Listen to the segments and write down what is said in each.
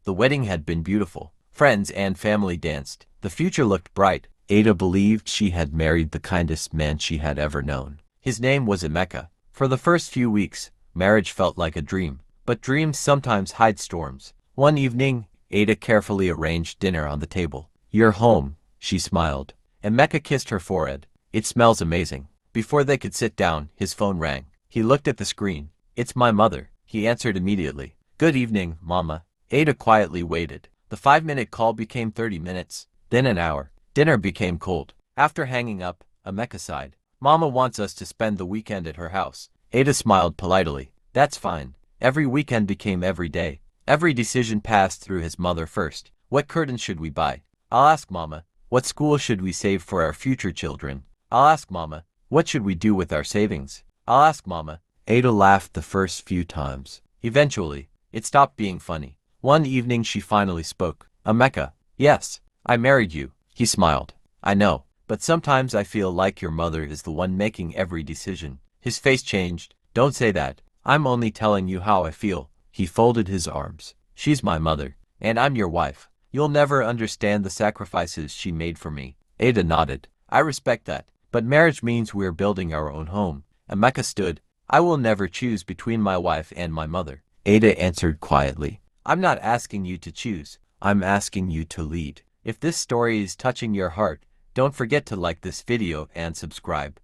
The wedding had been beautiful. Friends and family danced. The future looked bright. Ada believed she had married the kindest man she had ever known. His name was Emeka. For the first few weeks, marriage felt like a dream. But dreams sometimes hide storms. One evening, Ada carefully arranged dinner on the table. "You're home," she smiled. Emeka kissed her forehead. "It smells amazing." Before they could sit down, his phone rang. He looked at the screen. "It's my mother," he answered immediately. "Good evening, Mama." Ada quietly waited. The 5-minute call became 30 minutes, then an hour. Dinner became cold. After hanging up, Emeka sighed. "Mama wants us to spend the weekend at her house." Ada smiled politely. "That's fine." Every weekend became every day. Every decision passed through his mother first. "What curtains should we buy?" "I'll ask Mama." "What school should we save for our future children?" "I'll ask Mama." "What should we do with our savings?" "I'll ask Mama." Ada laughed the first few times. Eventually, it stopped being funny. One evening she finally spoke. "Emeka." "Yes, I married you." He smiled. "I know, but sometimes I feel like your mother is the one making every decision." His face changed. "Don't say that. I'm only telling you how I feel." He folded his arms. "She's my mother, and I'm your wife. You'll never understand the sacrifices she made for me." Ada nodded. "I respect that, but marriage means we're building our own home." Emeka stood. "I will never choose between my wife and my mother." Ada answered quietly. "I'm not asking you to choose. I'm asking you to lead." If this story is touching your heart, don't forget to like this video and subscribe.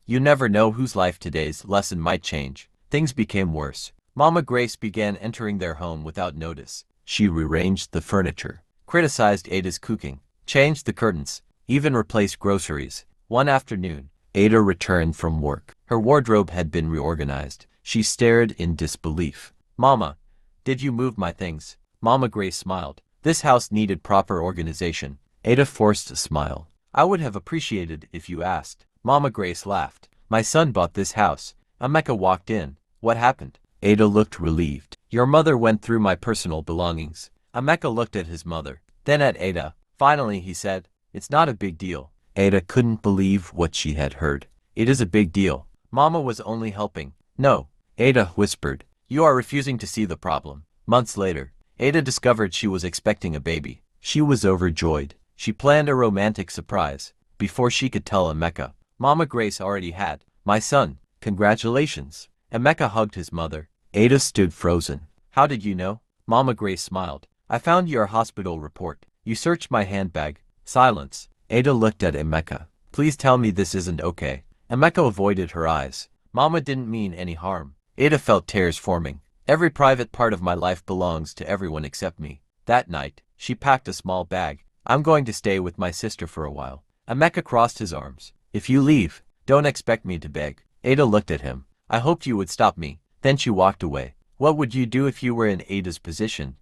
You never know whose life today's lesson might change. Things became worse. Mama Grace began entering their home without notice. She rearranged the furniture, criticized Ada's cooking, changed the curtains, even replaced groceries. One afternoon, Ada returned from work. Her wardrobe had been reorganized. She stared in disbelief. "Mama, did you move my things?" Mama Grace smiled. This house needed proper organization. Ada forced a smile. "I would have appreciated if you asked." Mama Grace laughed. "My son bought this house." Emeka walked in. "What happened?" Ada looked relieved. "Your mother went through my personal belongings." Emeka looked at his mother, then at Ada. Finally, he said, "It's not a big deal." Ada couldn't believe what she had heard. "It is a big deal. Mama was only helping." "No," Ada whispered. "You are refusing to see the problem." Months later, Ada discovered she was expecting a baby. She was overjoyed. She planned a romantic surprise. Before she could tell Emeka, Mama Grace already had. "My son, congratulations." Emeka hugged his mother. Ada stood frozen. "How did you know?" Mama Grace smiled. "I found your hospital report. You searched my handbag." Silence. Ada looked at Emeka. "Please tell me this isn't okay." Emeka avoided her eyes. "Mama didn't mean any harm." Ada felt tears forming. "Every private part of my life belongs to everyone except me." That night, she packed a small bag. "I'm going to stay with my sister for a while." Emeka crossed his arms. "If you leave, don't expect me to beg." Ada looked at him. "I hoped you would stop me." Then she walked away. What would you do if you were in Ada's position?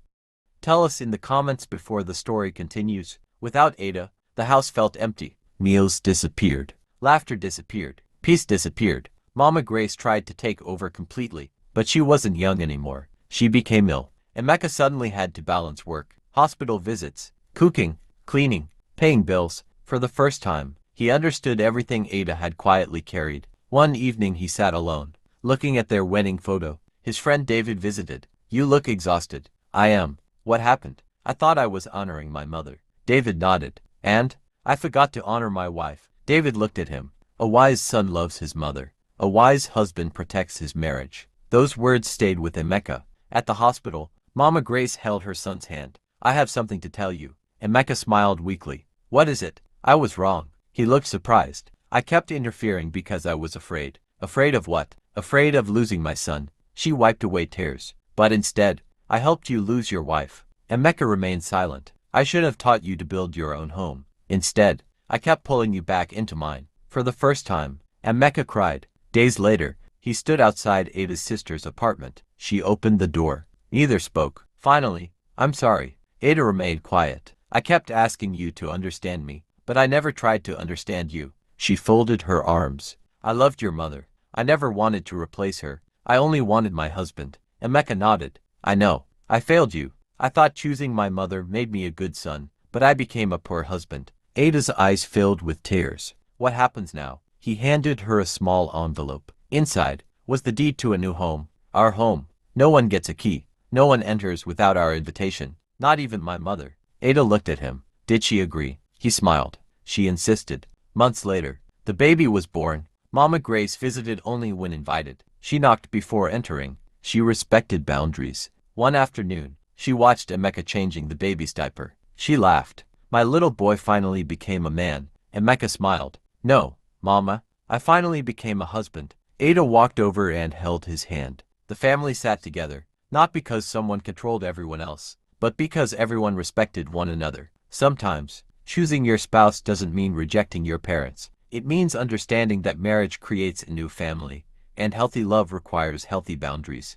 Tell us in the comments before the story continues. Without Ada, the house felt empty. Meals disappeared. Laughter disappeared. Peace disappeared. Mama Grace tried to take over completely, but she wasn't young anymore. She became ill. Emeka suddenly had to balance work, hospital visits, cooking, cleaning, paying bills. For the first time, he understood everything Ada had quietly carried. One evening he sat alone, looking at their wedding photo. His friend David visited. "You look exhausted." "I am." "What happened?" "I thought I was honoring my mother." David nodded. "And?" "I forgot to honor my wife." David looked at him. A wise son loves his mother. A wise husband protects his marriage. Those words stayed with Emeka. At the hospital, Mama Grace held her son's hand. "I have something to tell you." Emeka smiled weakly. "What is it?" "I was wrong." He looked surprised. "I kept interfering because I was afraid." "Afraid of what?" "Afraid of losing my son." She wiped away tears. "But instead, I helped you lose your wife." Emeka remained silent. "I should have taught you to build your own home. Instead, I kept pulling you back into mine." For the first time, Emeka cried. Days later, he stood outside Ada's sister's apartment. She opened the door. Neither spoke. Finally, "I'm sorry." Ada remained quiet. "I kept asking you to understand me, but I never tried to understand you." She folded her arms. "I loved your mother. I never wanted to replace her. I only wanted my husband." Emeka nodded. "I know. I failed you. I thought choosing my mother made me a good son, but I became a poor husband." Ada's eyes filled with tears. "What happens now?" He handed her a small envelope. Inside was the deed to a new home. "Our home. No one gets a key. No one enters without our invitation." Not even my mother. Ada looked at him. Did she agree? He smiled. She insisted. Months later, the baby was born. Mama Grace visited only when invited. She knocked before entering. She respected boundaries. One afternoon, she watched Emeka changing the baby's diaper. She laughed. My little boy finally became a man. Emeka smiled. No, Mama, I finally became a husband. Ada walked over and held his hand. The family sat together, not because someone controlled everyone else, but because everyone respected one another. Sometimes, choosing your spouse doesn't mean rejecting your parents. It means understanding that marriage creates a new family, and healthy love requires healthy boundaries.